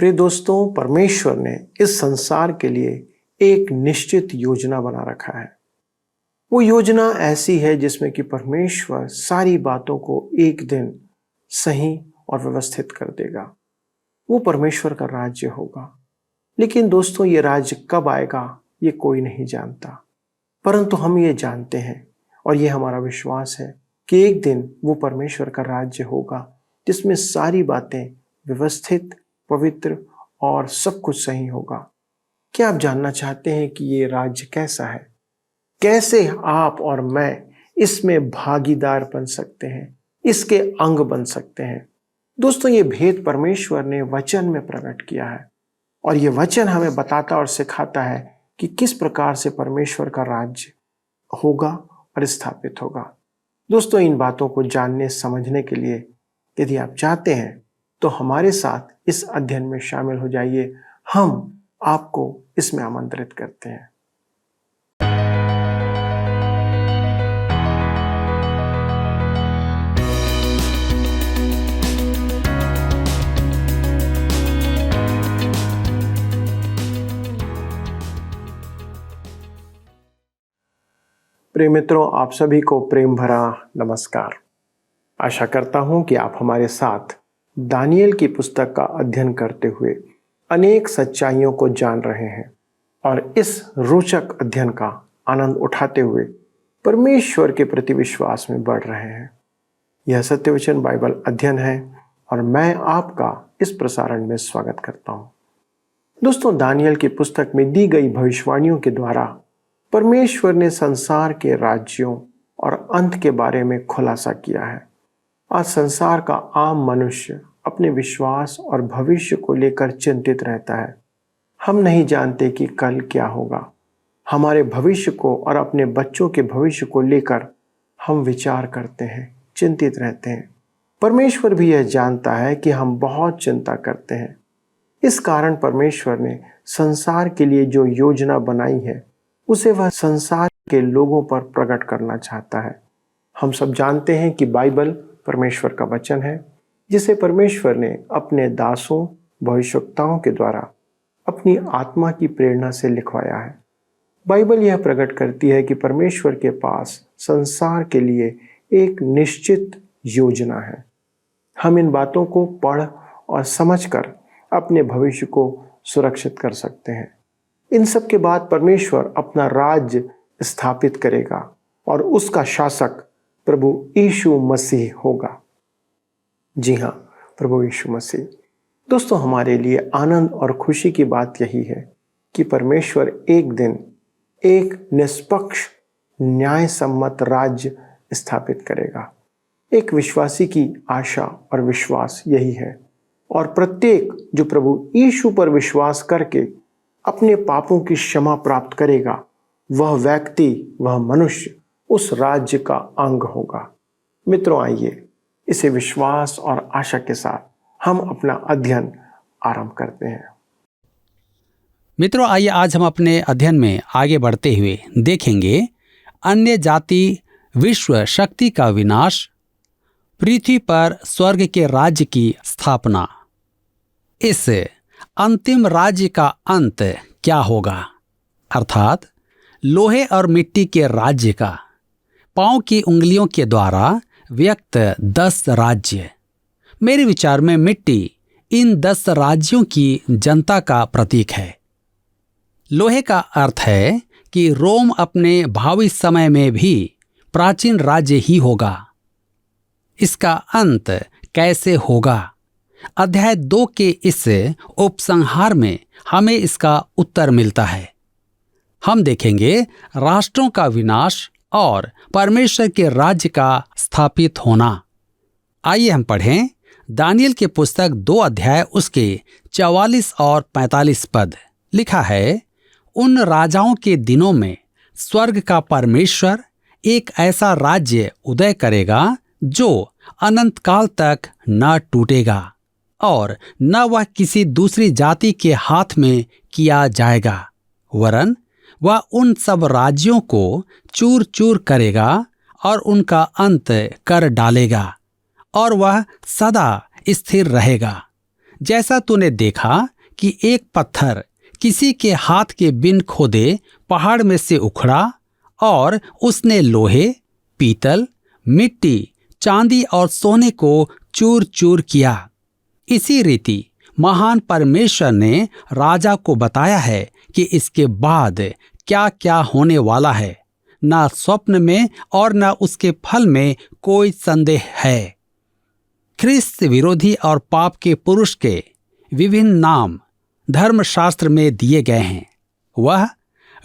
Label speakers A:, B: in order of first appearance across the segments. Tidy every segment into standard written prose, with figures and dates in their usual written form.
A: प्रिय दोस्तों, परमेश्वर ने इस संसार के लिए एक निश्चित योजना बना रखा है। वो योजना ऐसी है जिसमें कि परमेश्वर सारी बातों को एक दिन सही और व्यवस्थित कर देगा। वो परमेश्वर का राज्य होगा। लेकिन दोस्तों, ये राज्य कब आएगा ये कोई नहीं जानता, परंतु हम ये जानते हैं और ये हमारा विश्वास है कि एक दिन वो परमेश्वर का राज्य होगा जिसमें सारी बातें व्यवस्थित, पवित्र और सब कुछ सही होगा। क्या आप जानना चाहते हैं कि ये राज्य कैसा है? कैसे आप और मैं इसमें भागीदार बन सकते हैं, इसके अंग बन सकते हैं? दोस्तों, ये भेद परमेश्वर ने वचन में प्रकट किया है और ये वचन हमें बताता और सिखाता है कि किस प्रकार से परमेश्वर का राज्य होगा और स्थापित होगा। दोस्तों, इन बातों को जानने समझने के लिए यदि आप चाहते हैं तो हमारे साथ इस अध्ययन में शामिल हो जाइए। हम आपको इसमें आमंत्रित करते हैं। प्रिय मित्रों, आप सभी को प्रेम भरा नमस्कार। आशा करता हूं कि आप हमारे साथ दानियेल की पुस्तक का अध्ययन करते हुए अनेक सच्चाइयों को जान रहे हैं और इस रोचक अध्ययन का आनंद उठाते हुए परमेश्वर के प्रति विश्वास में बढ़ रहे हैं। यह सत्यवचन बाइबल अध्ययन है और मैं आपका इस प्रसारण में स्वागत करता हूं। दोस्तों, दानियेल की पुस्तक में दी गई भविष्यवाणियों के द्वारा परमेश्वर ने संसार के राज्यों और अंत के बारे में खुलासा किया है। आज संसार का आम मनुष्य अपने विश्वास और भविष्य को लेकर चिंतित रहता है। हम नहीं जानते कि कल क्या होगा। हमारे भविष्य को और अपने बच्चों के भविष्य को लेकर हम विचार करते हैं, चिंतित रहते हैं। परमेश्वर भी यह जानता है कि हम बहुत चिंता करते हैं। इस कारण परमेश्वर ने संसार के लिए जो योजना बनाई है उसे वह संसार के लोगों पर प्रकट करना चाहता है। हम सब जानते हैं कि बाइबल परमेश्वर का वचन है जिसे परमेश्वर ने अपने दासों, भविष्यवक्ताओं के द्वारा अपनी आत्मा की प्रेरणा से लिखवाया है। बाइबल यह प्रकट करती है कि परमेश्वर के पास संसार के लिए एक निश्चित योजना है। हम इन बातों को पढ़ और समझकर अपने भविष्य को सुरक्षित कर सकते हैं। इन सब के बाद परमेश्वर अपना राज्य स्थापित करेगा और उसका शासक प्रभु यीशु मसीह होगा। जी हाँ, प्रभु यीशु मसीह। दोस्तों, हमारे लिए आनंद और खुशी की बात यही है कि परमेश्वर एक दिन एक निष्पक्ष, न्याय सम्मत राज्य स्थापित करेगा। एक विश्वासी की आशा और विश्वास यही है और प्रत्येक जो प्रभु यीशु पर विश्वास करके अपने पापों की क्षमा प्राप्त करेगा, वह व्यक्ति, वह मनुष्य उस राज्य का अंग होगा। मित्रों, आइए इसे विश्वास और आशा के साथ हम अपना अध्ययन आरंभ करते हैं।
B: मित्रों, आइए आज हम अपने अध्ययन में आगे बढ़ते हुए देखेंगे अन्य जाति विश्व शक्ति का विनाश, पृथ्वी पर स्वर्ग के राज्य की स्थापना। इस अंतिम राज्य का अंत क्या होगा, अर्थात लोहे और मिट्टी के राज्य का। पांव की उंगलियों के द्वारा व्यक्त 10 राज्य। मेरे विचार में मिट्टी इन 10 राज्यों की जनता का प्रतीक है। लोहे का अर्थ है कि रोम अपने भावी समय में भी प्राचीन राज्य ही होगा। इसका अंत कैसे होगा? अध्याय 2 के इस उपसंहार में हमें इसका उत्तर मिलता है। हम देखेंगे राष्ट्रों का विनाश और परमेश्वर के राज्य का स्थापित होना। आइए हम पढ़ें दानियेल की पुस्तक 2 अध्याय उसके 44 और 45 पद। लिखा है, उन राजाओं के दिनों में स्वर्ग का परमेश्वर एक ऐसा राज्य उदय करेगा जो अनंत काल तक न टूटेगा और न वह किसी दूसरी जाति के हाथ में किया जाएगा, वरन वह उन सब राज्यों को चूर चूर करेगा और उनका अंत कर डालेगा और वह सदा स्थिर रहेगा। जैसा तूने देखा कि एक पत्थर किसी के हाथ के बिन खोदे पहाड़ में से उखड़ा और उसने लोहे, पीतल, मिट्टी, चांदी और सोने को चूर चूर किया, इसी रीति महान परमेश्वर ने राजा को बताया है कि इसके बाद क्या क्या होने वाला है। ना स्वप्न में और न उसके फल में कोई संदेह है। ख्रिस्त विरोधी और पाप के पुरुष के विभिन्न नाम धर्मशास्त्र में दिए गए हैं। वह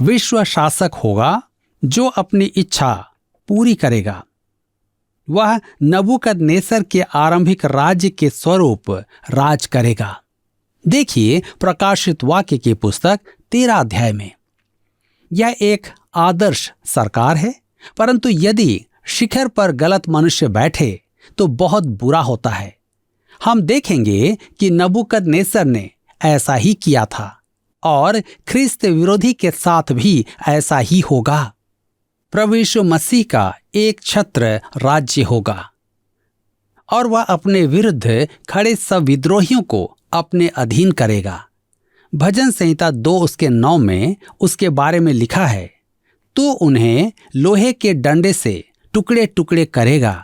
B: विश्व शासक होगा जो अपनी इच्छा पूरी करेगा। वह नबूकदनेस्सर के आरंभिक राज्य के स्वरूप राज करेगा। देखिए प्रकाशित वाक्य की पुस्तक 13 अध्याय में। यह एक आदर्श सरकार है, परंतु यदि शिखर पर गलत मनुष्य बैठे तो बहुत बुरा होता है। हम देखेंगे कि नबूकदनेस्सर ने ऐसा ही किया था और ख्रिस्त विरोधी के साथ भी ऐसा ही होगा। प्रभु यीशु मसीह का एक छत्र राज्य होगा और वह अपने विरुद्ध खड़े सब विद्रोहियों को अपने अधीन करेगा। भजन संहिता 2 उसके 9 में उसके बारे में लिखा है, तू उन्हें लोहे के डंडे से टुकड़े टुकड़े करेगा,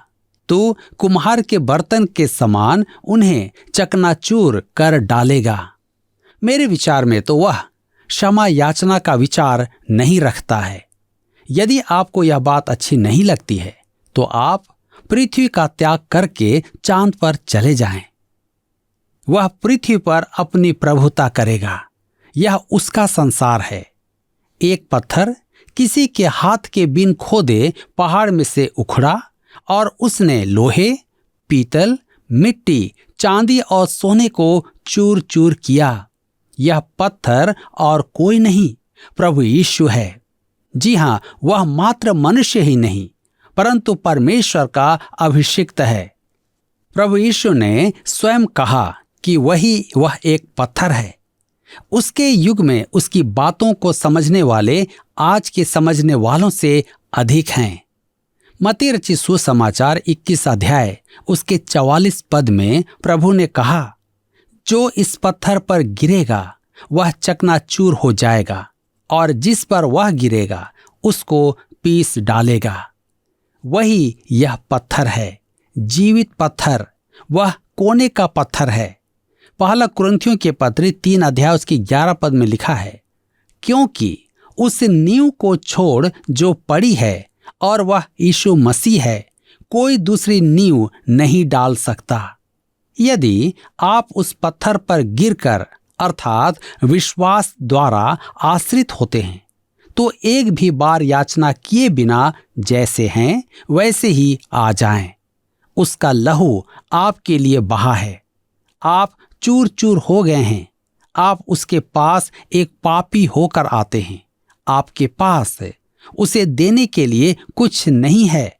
B: तू कुम्हार के बर्तन के समान उन्हें चकनाचूर कर डालेगा। मेरे विचार में तो वह क्षमा याचना का विचार नहीं रखता है। यदि आपको यह बात अच्छी नहीं लगती है तो आप पृथ्वी का त्याग करके चांद पर चले जाएं। वह पृथ्वी पर अपनी प्रभुता करेगा। यह उसका संसार है। एक पत्थर किसी के हाथ के बिन खोदे पहाड़ में से उखड़ा और उसने लोहे, पीतल, मिट्टी, चांदी और सोने को चूर चूर किया। यह पत्थर और कोई नहीं, प्रभु यीशु है। जी हां, वह मात्र मनुष्य ही नहीं परंतु परमेश्वर का अभिषिक्त है। प्रभु यीशु ने स्वयं कहा कि वह एक पत्थर है। उसके युग में उसकी बातों को समझने वाले आज के समझने वालों से अधिक हैं। मत्ती रचित सुसमाचार 21 अध्याय उसके 44 पद में प्रभु ने कहा, जो इस पत्थर पर गिरेगा वह चकनाचूर हो जाएगा और जिस पर वह गिरेगा उसको पीस डालेगा। वही यह पत्थर है, जीवित पत्थर, वह कोने का पत्थर है। पहला कुरिन्थियों के पत्री 3 अध्याय उसकी 11 पद में लिखा है, क्योंकि उस नींव को छोड़ जो पड़ी है और वह यीशु मसीह है, कोई दूसरी नींव नहीं डाल सकता। यदि आप उस पत्थर पर गिरकर अर्थात विश्वास द्वारा आश्रित होते हैं तो एक भी बार याचना किए बिना जैसे हैं वैसे ही आ जाएं। उसका लहू आपके लिए बहा है। आप चूर चूर हो गए हैं। आप उसके पास एक पापी होकर आते हैं। आपके पास उसे देने के लिए कुछ नहीं है।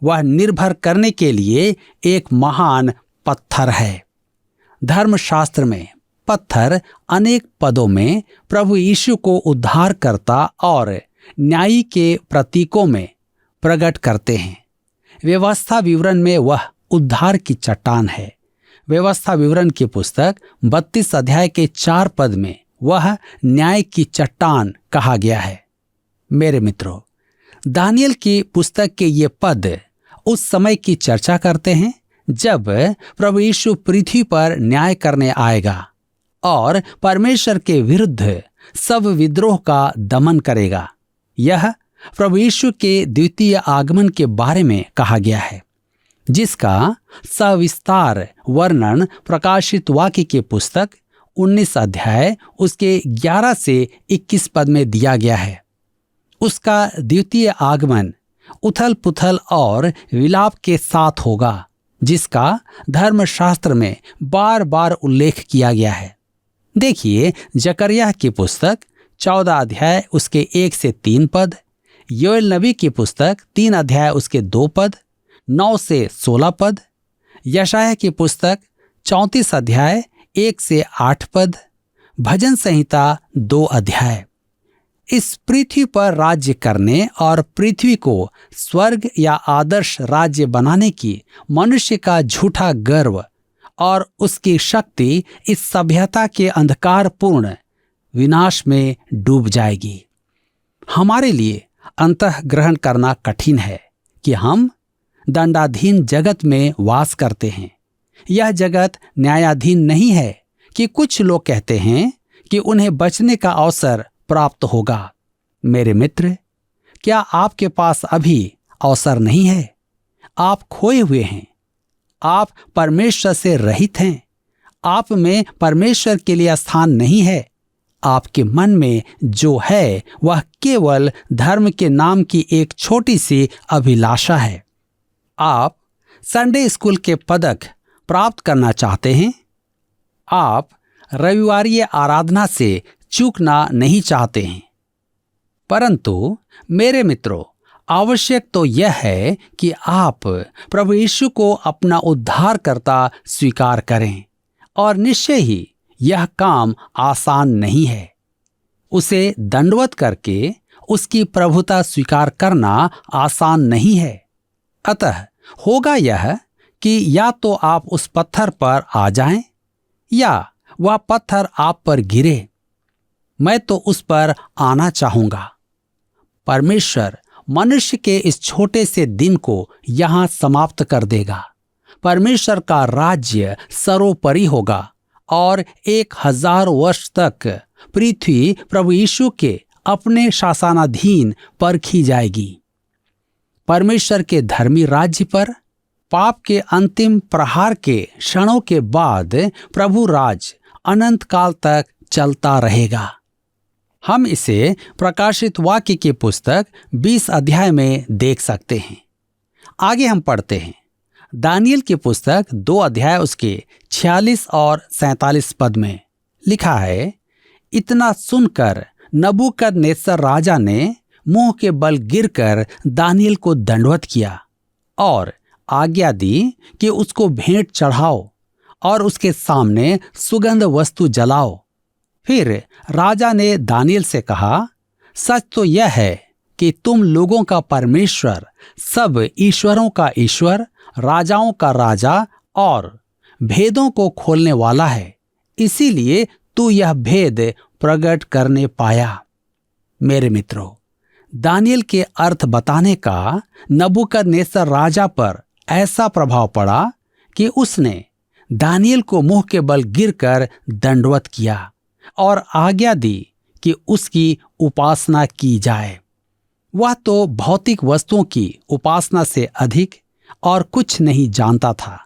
B: वह निर्भर करने के लिए एक महान पत्थर है। धर्मशास्त्र में पत्थर अनेक पदों में प्रभु यीशु को उद्धारकर्ता और न्यायी के प्रतीकों में प्रकट करते हैं। व्यवस्था विवरण में वह उद्धार की चट्टान है। व्यवस्था विवरण की पुस्तक 32 अध्याय के 4 पद में वह न्याय की चट्टान कहा गया है। मेरे मित्रों, दानियल की पुस्तक के ये पद उस समय की चर्चा करते हैं जब प्रभु यीशु पृथ्वी पर न्याय करने आएगा और परमेश्वर के विरुद्ध सब विद्रोह का दमन करेगा। यह प्रभु यीशु के द्वितीय आगमन के बारे में कहा गया है, जिसका सविस्तार वर्णन प्रकाशित वाक्य की पुस्तक 19 अध्याय उसके 11 से 21 पद में दिया गया है। उसका द्वितीय आगमन उथल पुथल और विलाप के साथ होगा, जिसका धर्मशास्त्र में बार बार उल्लेख किया गया है। देखिए जकरिया की पुस्तक 14 अध्याय उसके 1 से 3 पद, योएल नबी की पुस्तक 3 अध्याय उसके 2 पद, 9 से 16 पद, यशायाह की पुस्तक 34 अध्याय 1 से 8 पद, भजन संहिता 2 अध्याय। इस पृथ्वी पर राज्य करने और पृथ्वी को स्वर्ग या आदर्श राज्य बनाने की मनुष्य का झूठा गर्व और उसकी शक्ति इस सभ्यता के अंधकारपूर्ण विनाश में डूब जाएगी। हमारे लिए अंतः ग्रहण करना कठिन है कि हम दंडाधीन जगत में वास करते हैं। यह जगत न्यायाधीन नहीं है कि कुछ लोग कहते हैं कि उन्हें बचने का अवसर प्राप्त होगा। मेरे मित्र, क्या आपके पास अभी अवसर नहीं है? आप खोए हुए हैं। आप परमेश्वर से रहित हैं। आप में परमेश्वर के लिए स्थान नहीं है। आपके मन में जो है वह केवल धर्म के नाम की एक छोटी सी अभिलाषा है। आप संडे स्कूल के पदक प्राप्त करना चाहते हैं। आप रविवारीय आराधना से चूकना नहीं चाहते हैं। परंतु मेरे मित्रों, आवश्यक तो यह है कि आप प्रभु यीशु को अपना उद्धारकर्ता स्वीकार करें। और निश्चय ही यह काम आसान नहीं है। उसे दंडवत करके उसकी प्रभुता स्वीकार करना आसान नहीं है। अतः होगा यह कि या तो आप उस पत्थर पर आ जाएं या वह पत्थर आप पर गिरे। मैं तो उस पर आना चाहूंगा। परमेश्वर मनुष्य के इस छोटे से दिन को यहां समाप्त कर देगा। परमेश्वर का राज्य सर्वोपरि होगा और 1000 वर्ष तक पृथ्वी प्रभु यीशु के अपने शासनाधीन परखी जाएगी। परमेश्वर के धर्मी राज्य पर पाप के अंतिम प्रहार के क्षणों के बाद प्रभु राज अनंत काल तक चलता रहेगा। हम इसे प्रकाशित वाक्य की पुस्तक 20 अध्याय में देख सकते हैं। आगे हम पढ़ते हैं। दानियल की पुस्तक 2 अध्याय उसके 46 और 47 पद में लिखा है, इतना सुनकर नबूकदनेस्सर राजा ने मुंह के बल गिरकर दानियल को दंडवत किया और आज्ञा दी कि उसको भेंट चढ़ाओ और उसके सामने सुगंध वस्तु जलाओ। फिर राजा ने दानियल से कहा, सच तो यह है कि तुम लोगों का परमेश्वर, सब ईश्वरों का ईश्वर, राजाओं का राजा और भेदों को खोलने वाला है। इसीलिए तू यह भेद प्रकट करने पाया। मेरे मित्रों, दानियल के अर्थ बताने का नबूकदनेस्सर राजा पर ऐसा प्रभाव पड़ा कि उसने दानियल को मुंह के बल गिरकर दंडवत किया और आज्ञा दी कि उसकी उपासना की जाए। वह तो भौतिक वस्तुओं की उपासना से अधिक और कुछ नहीं जानता था,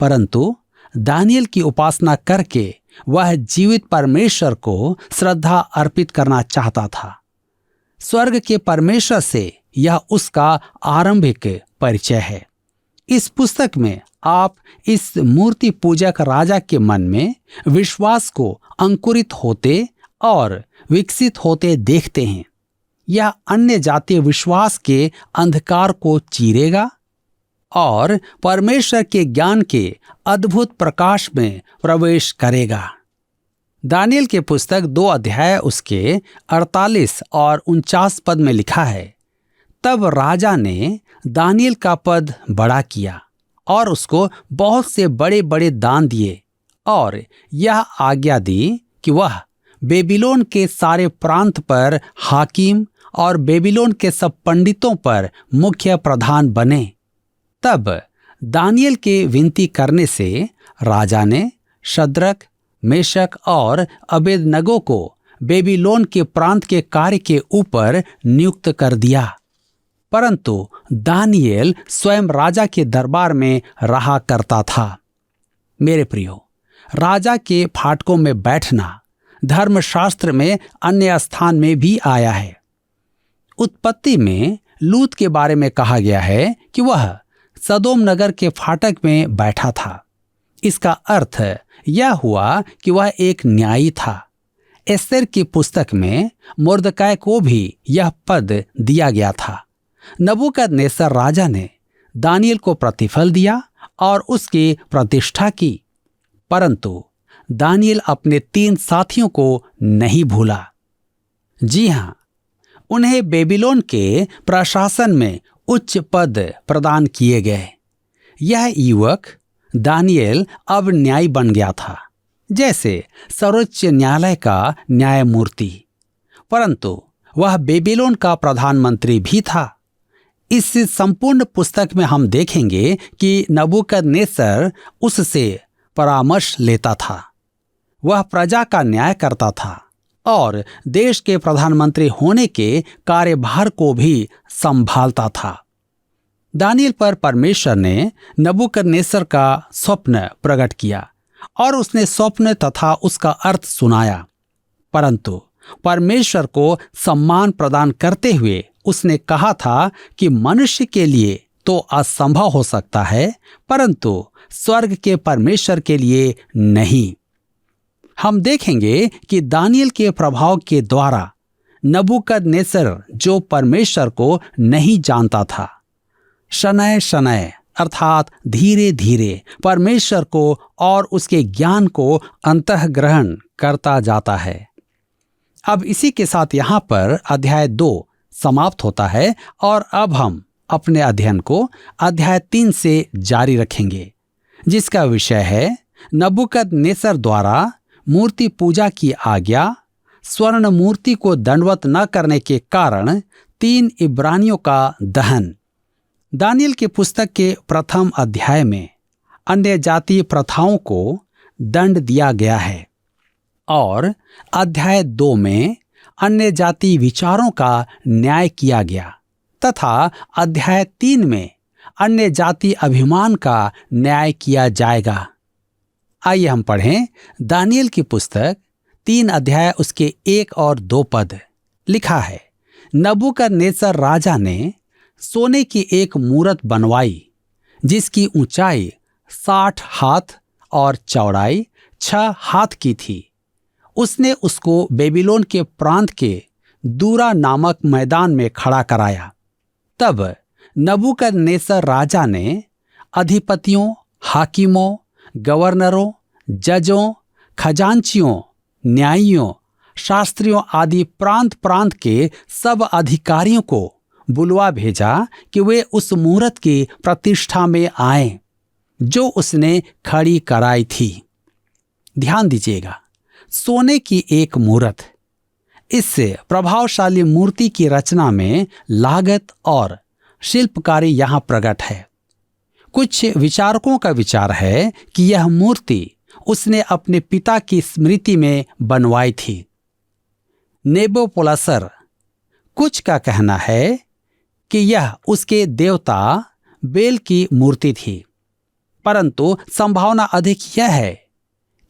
B: परंतु दानियल की उपासना करके वह जीवित परमेश्वर को श्रद्धा अर्पित करना चाहता था। स्वर्ग के परमेश्वर से यह उसका आरंभिक परिचय है। इस पुस्तक में आप इस मूर्ति पूजक राजा के मन में विश्वास को अंकुरित होते और विकसित होते देखते हैं। यह अन्य जातीय विश्वास के अंधकार को चीरेगा और परमेश्वर के ज्ञान के अद्भुत प्रकाश में प्रवेश करेगा। दानियल के पुस्तक 2 अध्याय उसके 48 और 49 पद में लिखा है, तब राजा ने दानियल का पद बड़ा किया और उसको बहुत से बड़े बड़े दान दिए और यह आज्ञा दी कि वह बेबीलोन के सारे प्रांत पर हाकिम और बेबीलोन के सब पंडितों पर मुख्य प्रधान बने। तब दानियल के विनती करने से राजा ने शद्रक, मेशक और अबेदनगो को बेबीलोन के प्रांत के कार्य के ऊपर नियुक्त कर दिया। परंतु दानियल स्वयं राजा के दरबार में रहा करता था। मेरे प्रियो, राजा के फाटकों में बैठना धर्मशास्त्र में अन्य स्थान में भी आया है। उत्पत्ति में लूत के बारे में कहा गया है कि वह सदोम नगर के फाटक में बैठा था। इसका अर्थ यह हुआ कि वह एक न्यायी था। एस्तेर की पुस्तक में मुर्दकाय को भी यह पद दिया गया था। नबूकदनेस्सर राजा ने दानियल को प्रतिफल दिया और उसकी प्रतिष्ठा की, परंतु दानियल अपने 3 साथियों को नहीं भूला। जी हां, उन्हें बेबीलोन के प्रशासन में उच्च पद प्रदान किए गए। यह युवक दानियेल अब न्यायी बन गया था, जैसे सर्वोच्च न्यायालय का न्यायमूर्ति, परंतु वह बेबीलोन का प्रधानमंत्री भी था। इस संपूर्ण पुस्तक में हम देखेंगे कि नबूकदनेस्सर उससे परामर्श लेता था। वह प्रजा का न्याय करता था और देश के प्रधानमंत्री होने के कार्यभार को भी संभालता था। दानियेल पर परमेश्वर ने नबूकदनेस्सर का स्वप्न प्रकट किया और उसने स्वप्न तथा उसका अर्थ सुनाया, परंतु परमेश्वर को सम्मान प्रदान करते हुए उसने कहा था कि मनुष्य के लिए तो असंभव हो सकता है, परंतु स्वर्ग के परमेश्वर के लिए नहीं। हम देखेंगे कि दानियेल के प्रभाव के द्वारा नबूकदनेस्सर, जो परमेश्वर को नहीं जानता था, शनय शनय अर्थात धीरे धीरे परमेश्वर को और उसके ज्ञान को अंतःग्रहण करता जाता है। अब इसी के साथ यहाँ पर अध्याय 2 समाप्त होता है और अब हम अपने अध्ययन को अध्याय 3 से जारी रखेंगे, जिसका विषय है नबूकदनेस्सर द्वारा मूर्ति पूजा की आज्ञा, स्वर्ण मूर्ति को दंडवत न करने के कारण 3 इब्रानियों का दहन। दानियेल की पुस्तक के प्रथम अध्याय में अन्य जातीय प्रथाओं को दंड दिया गया है और अध्याय 2 में अन्य जाति विचारों का न्याय किया गया तथा अध्याय 3 में अन्य जाति अभिमान का न्याय किया जाएगा। आइए हम पढ़ें दानियेल की पुस्तक 3 अध्याय उसके 1 और 2 पद। लिखा है, नबूकदनेस्सर राजा ने सोने की एक मूरत बनवाई जिसकी ऊंचाई 60 हाथ और चौड़ाई 6 हाथ की थी। उसने उसको बेबीलोन के प्रांत के दूरा नामक मैदान में खड़ा कराया। तब नबूकदनेस्सर राजा ने अधिपतियों, हाकिमों, गवर्नरों, जजों, खजांचियों, न्यायियों, शास्त्रियों आदि प्रांत प्रांत के सब अधिकारियों को बुलवा भेजा कि वे उस मूरत की प्रतिष्ठा में आएं जो उसने खड़ी कराई थी। ध्यान दीजिएगा, सोने की एक मूरत। इससे प्रभावशाली मूर्ति की रचना में लागत और शिल्पकारी यहाँ प्रकट है। कुछ विचारकों का विचार है कि यह मूर्ति उसने अपने पिता की स्मृति में बनवाई थी। नेबूकदनेस्सर कुछ का कहना है कि यह उसके देवता बेल की मूर्ति थी, परंतु संभावना अधिक यह है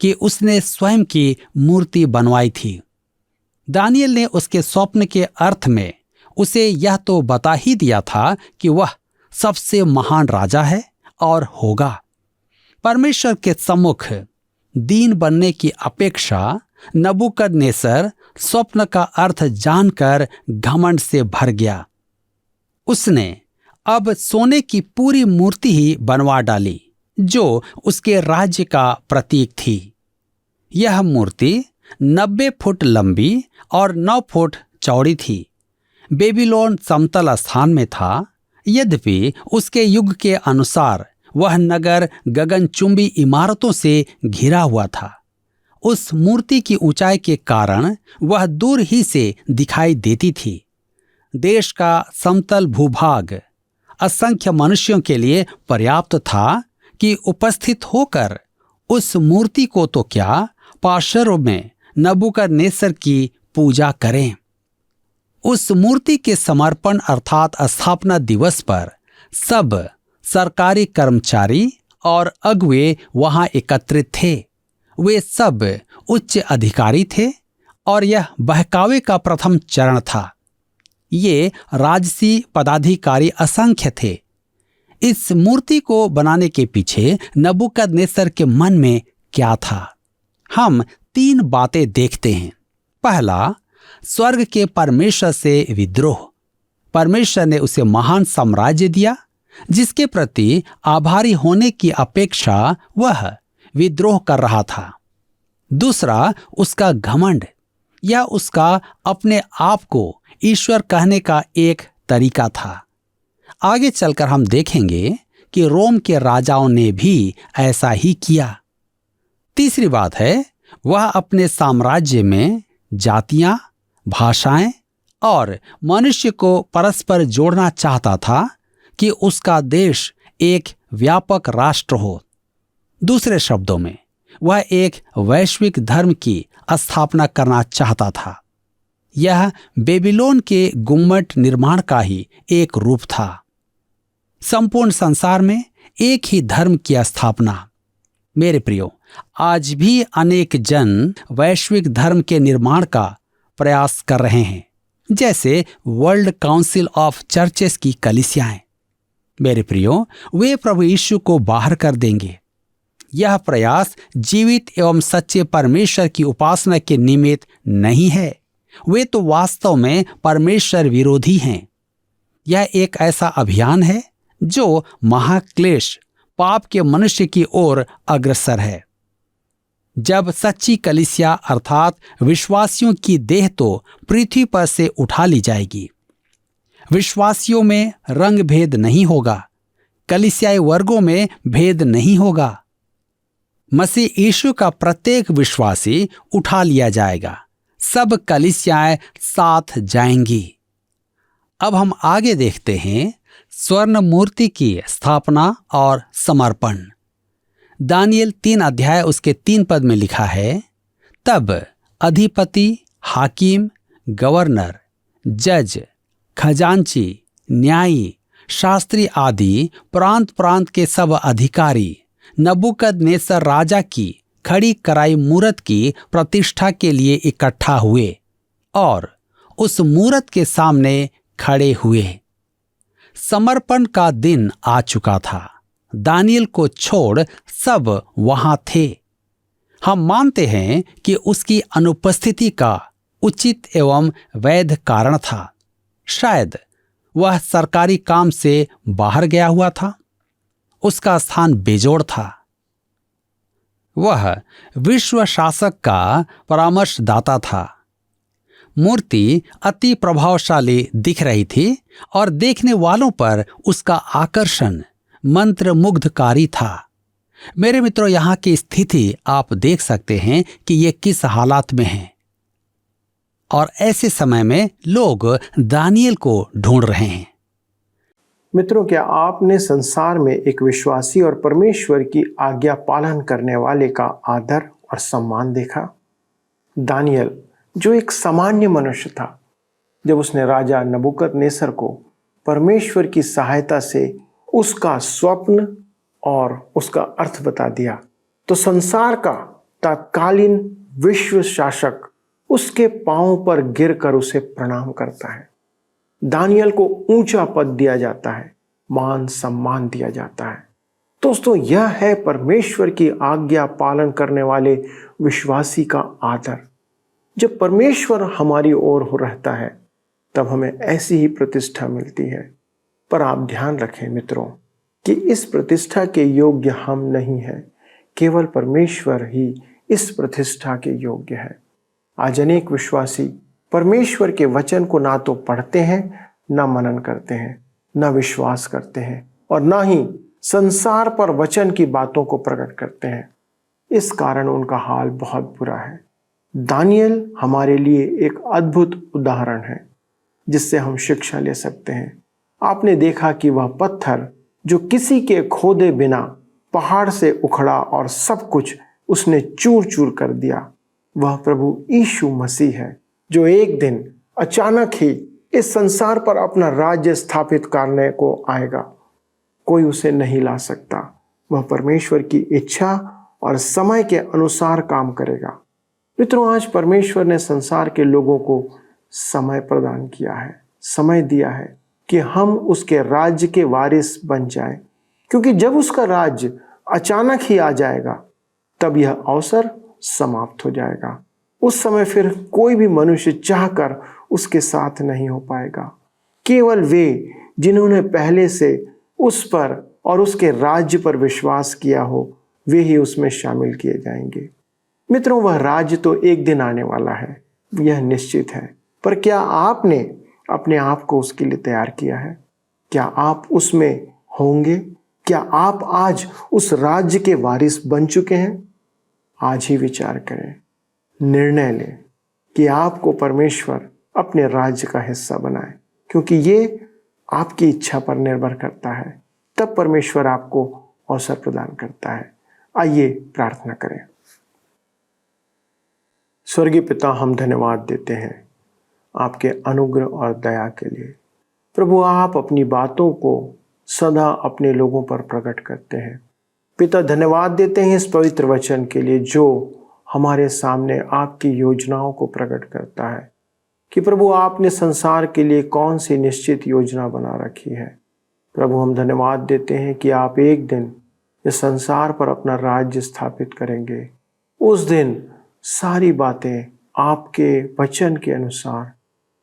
B: कि उसने स्वयं की मूर्ति बनवाई थी। दानियेल ने उसके स्वप्न के अर्थ में उसे यह तो बता ही दिया था कि वह सबसे महान राजा है और होगा। परमेश्वर के सम्मुख दीन बनने की अपेक्षा नबूकदनेस्सर स्वप्न का अर्थ जानकर घमंड से भर गया। उसने अब सोने की पूरी मूर्ति ही बनवा डाली जो उसके राज्य का प्रतीक थी। यह मूर्ति 90 फुट लंबी और 9 फुट चौड़ी थी। बेबीलोन समतल स्थान में था, यद्यपि उसके युग के अनुसार वह नगर गगनचुंबी इमारतों से घिरा हुआ था। उस मूर्ति की ऊंचाई के कारण वह दूर ही से दिखाई देती थी। देश का समतल भूभाग असंख्य मनुष्यों के लिए पर्याप्त था कि उपस्थित होकर उस मूर्ति को तो क्या, पार्श्व में नबूकदनेस्सर की पूजा करें। उस मूर्ति के समर्पण अर्थात स्थापना दिवस पर सब सरकारी कर्मचारी और अगुवे वहां एकत्रित थे। वे सब उच्च अधिकारी थे और यह बहकावे का प्रथम चरण था। ये राजसी पदाधिकारी असंख्य थे। इस मूर्ति को बनाने के पीछे नबूकदनेस्सर के मन में क्या था? हम 3 बातें देखते हैं। पहला, स्वर्ग के परमेश्वर से विद्रोह। परमेश्वर ने उसे महान साम्राज्य दिया जिसके प्रति आभारी होने की अपेक्षा वह विद्रोह कर रहा था। दूसरा, उसका घमंड या उसका अपने आप को ईश्वर कहने का एक तरीका था। आगे चलकर हम देखेंगे कि रोम के राजाओं ने भी ऐसा ही किया। तीसरी बात है, वह अपने साम्राज्य में जातियां, भाषाएं और मनुष्य को परस्पर जोड़ना चाहता था कि उसका देश एक व्यापक राष्ट्र हो। दूसरे शब्दों में, वह एक वैश्विक धर्म की स्थापना करना चाहता था। यह बेबीलोन के गुम्मट निर्माण का ही एक रूप था। संपूर्ण संसार में एक ही धर्म की स्थापना। मेरे प्रियो, आज भी अनेक जन वैश्विक धर्म के निर्माण का प्रयास कर रहे हैं, जैसे वर्ल्ड काउंसिल ऑफ चर्चेस की कलीसियाएं। मेरे प्रियो, वे प्रभु यीशु को बाहर कर देंगे। यह प्रयास जीवित एवं सच्चे परमेश्वर की उपासना के निमित्त नहीं है। वे तो वास्तव में परमेश्वर विरोधी हैं। यह एक ऐसा अभियान है जो महाक्लेश पाप के मनुष्य की ओर अग्रसर है। जब सच्ची कलीसिया अर्थात विश्वासियों की देह तो पृथ्वी पर से उठा ली जाएगी, विश्वासियों में रंग भेद नहीं होगा, कलीसियाई वर्गों में भेद नहीं होगा। मसीह यीशु का प्रत्येक विश्वासी उठा लिया जाएगा। सब कलीसियाएं साथ जाएंगी। अब हम आगे देखते हैं स्वर्ण मूर्ति की स्थापना और समर्पण। दानियल 3 अध्याय उसके 3 पद में लिखा है, तब अधिपति, हाकिम, गवर्नर, जज, खजांची, न्यायी, शास्त्री आदि प्रांत प्रांत के सब अधिकारी नबूकदनेस्सर राजा की खड़ी कराई मूरत की प्रतिष्ठा के लिए इकट्ठा हुए और उस मूरत के सामने खड़े हुए। समर्पण का दिन आ चुका था। दानियल को छोड़ सब वहां थे। हम मानते हैं कि उसकी अनुपस्थिति का उचित एवं वैध कारण था। शायद वह सरकारी काम से बाहर गया हुआ था। उसका स्थान बेजोड़ था। वह विश्व शासक का परामर्शदाता था। मूर्ति अति प्रभावशाली दिख रही थी और देखने वालों पर उसका आकर्षण मंत्रमुग्धकारी था। मेरे मित्रों, यहाँ की स्थिति आप देख सकते हैं कि ये किस हालात में है। और ऐसे समय में लोग दानियल को ढूंढ रहे हैं।
A: मित्रों, क्या आपने संसार में एक विश्वासी और परमेश्वर की आज्ञा पालन करने वाले का आदर और सम्मान देखा? दानियल, जो एक सामान्य मनुष्य था, जब उसने राजा नबूकदनेस्सर को परमेश्वर की सहायता से उसका स्वप्न और उसका अर्थ बता दिया, तो संसार का तत्कालीन विश्व शासक उसके पांवों पर गिरकर उसे प्रणाम करता है। दानियल को ऊंचा पद दिया जाता है, मान सम्मान दिया जाता है। दोस्तों, यह है परमेश्वर की आज्ञा पालन करने वाले विश्वासी का आदर। जब परमेश्वर हमारी ओर हो रहता है, तब हमें ऐसी ही प्रतिष्ठा मिलती है। पर आप ध्यान रखें मित्रों कि इस प्रतिष्ठा के योग्य हम नहीं हैं, केवल परमेश्वर ही इस प्रतिष्ठा के योग्य है। आज अनेक विश्वासी परमेश्वर के वचन को ना तो पढ़ते हैं, ना मनन करते हैं, ना विश्वास करते हैं और ना ही संसार पर वचन की बातों को प्रकट करते हैं। इस कारण उनका हाल बहुत बुरा है। दानियल हमारे लिए एक अद्भुत उदाहरण है जिससे हम शिक्षा ले सकते हैं। आपने देखा कि वह पत्थर जो किसी के खोदे बिना पहाड़ से उखड़ा और सब कुछ उसने चूर चूर कर दिया, वह प्रभु यीशु मसीह है, जो एक दिन अचानक ही इस संसार पर अपना राज्य स्थापित करने को आएगा। कोई उसे नहीं ला सकता। वह परमेश्वर की इच्छा और समय के अनुसार काम करेगा। मित्रों, आज परमेश्वर ने संसार के लोगों को समय प्रदान किया है, समय दिया है कि हम उसके राज्य के वारिस बन जाएं, क्योंकि जब उसका राज्य अचानक ही आ जाएगा, तब यह अवसर समाप्त हो जाएगा। उस समय फिर कोई भी मनुष्य चाहकर उसके साथ नहीं हो पाएगा। केवल वे जिन्होंने पहले से उस पर और उसके राज्य पर विश्वास किया हो, वे ही उसमें शामिल किए जाएंगे। मित्रों, वह राज्य तो एक दिन आने वाला है, यह निश्चित है। पर क्या आपने अपने आप को उसके लिए तैयार किया है? क्या आप उसमें होंगे? क्या आप आज उस राज्य के वारिस बन चुके हैं? आज ही विचार करें, निर्णय लें कि आपको परमेश्वर अपने राज्य का हिस्सा बनाए, क्योंकि ये आपकी इच्छा पर निर्भर करता है। तब परमेश्वर आपको अवसर प्रदान करता है। आइए प्रार्थना करें। स्वर्गीय पिता, हम धन्यवाद देते हैं आपके अनुग्रह और दया के लिए। प्रभु, आप अपनी बातों को सदा अपने लोगों पर प्रकट करते हैं। पिता, धन्यवाद देते हैं इस पवित्र वचन के लिए जो हमारे सामने आपकी योजनाओं को प्रकट करता है कि प्रभु आपने संसार के लिए कौन सी निश्चित योजना बना रखी है। प्रभु, हम धन्यवाद देते हैं कि आप एक दिन इस संसार पर अपना राज्य स्थापित करेंगे। उस दिन सारी बातें आपके वचन के अनुसार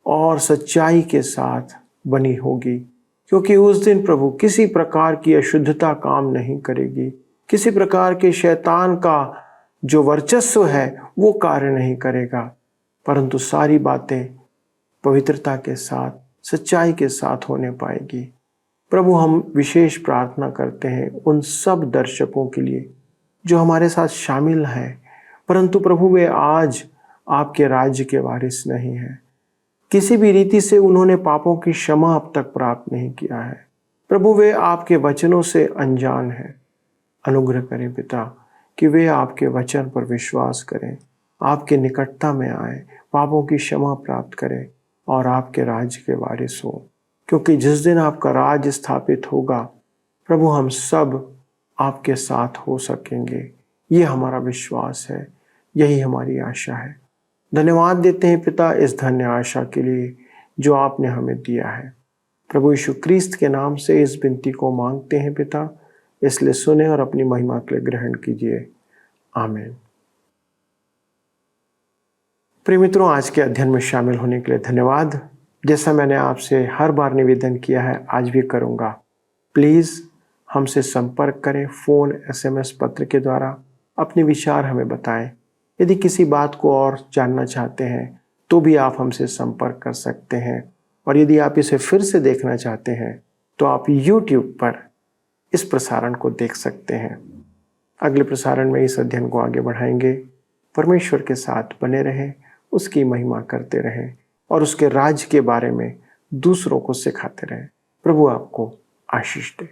A: और सच्चाई के साथ बनी होगी, क्योंकि उस दिन प्रभु किसी प्रकार की अशुद्धता काम नहीं करेगी, किसी प्रकार के शैतान का जो वर्चस्व है वो कार्य नहीं करेगा, परंतु सारी बातें पवित्रता के साथ, सच्चाई के साथ होने पाएगी। प्रभु, हम विशेष प्रार्थना करते हैं उन सब दर्शकों के लिए जो हमारे साथ शामिल हैं, परंतु प्रभु वे आज आपके राज्य के वारिस नहीं हैं। किसी भी रीति से उन्होंने पापों की क्षमा अब तक प्राप्त नहीं किया है। प्रभु, वे आपके वचनों से अनजान हैं। अनुग्रह करें पिता कि वे आपके वचन पर विश्वास करें, आपके निकटता में आए, पापों की क्षमा प्राप्त करें और आपके राज्य के वारिस हो, क्योंकि जिस दिन आपका राज्य स्थापित होगा प्रभु हम सब आपके साथ हो सकेंगे। ये हमारा विश्वास है, यही हमारी आशा है। धन्यवाद देते हैं पिता इस धन्य आशा के लिए जो आपने हमें दिया है। प्रभु यीशु क्रिस्त के नाम से इस विनती को मांगते हैं पिता, इसलिए सुने और अपनी महिमा के लिए ग्रहण कीजिए। आमीन। प्रिय मित्रों, आज के अध्ययन में शामिल होने के लिए धन्यवाद। जैसा मैंने आपसे हर बार निवेदन किया है, आज भी करूँगा। प्लीज़ हमसे संपर्क करें, फ़ोन, SMS, पत्र के द्वारा अपने विचार हमें बताएं। यदि किसी बात को और जानना चाहते हैं तो भी आप हमसे संपर्क कर सकते हैं, और यदि आप इसे फिर से देखना चाहते हैं तो आप YouTube पर इस प्रसारण को देख सकते हैं। अगले प्रसारण में इस अध्ययन को आगे बढ़ाएंगे। परमेश्वर के साथ बने रहें, उसकी महिमा करते रहें और उसके राज्य के बारे में दूसरों को सिखाते रहें। प्रभु आपको आशीष दे।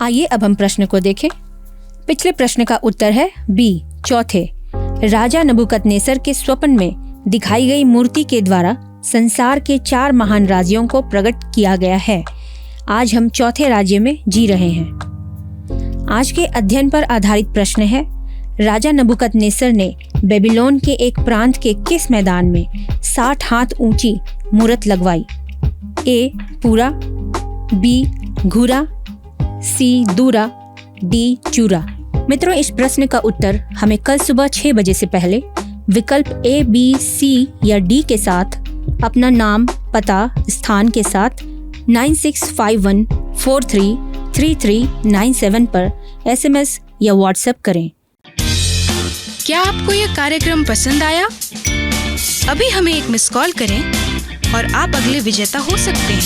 C: आइए अब हम प्रश्न को देखें। पिछले प्रश्न का उत्तर है बी, चौथे। राजा नबूकदनेस्सर के स्वप्न में दिखाई गई मूर्ति के द्वारा संसार के 4 महान राज्यों को प्रकट किया गया है। आज हम चौथे राज्य में जी रहे हैं। आज के अध्ययन पर आधारित प्रश्न है, राजा नबूकदनेस्सर ने बेबीलोन के एक प्रांत के किस मैदान में 60 हाथ ऊंची मूरत लगवाई? ए, पूरा, बी, घूरा, सी, दूरा, डी, चूरा। मित्रों, इस प्रश्न का उत्तर हमें कल सुबह 6 बजे से पहले विकल्प A, B, C या D के साथ अपना नाम, पता, स्थान के साथ 9651433397 पर SMS या WhatsApp करें।
D: क्या आपको यह कार्यक्रम पसंद आया? अभी हमें एक मिस कॉल करें और आप अगले विजेता हो सकते हैं।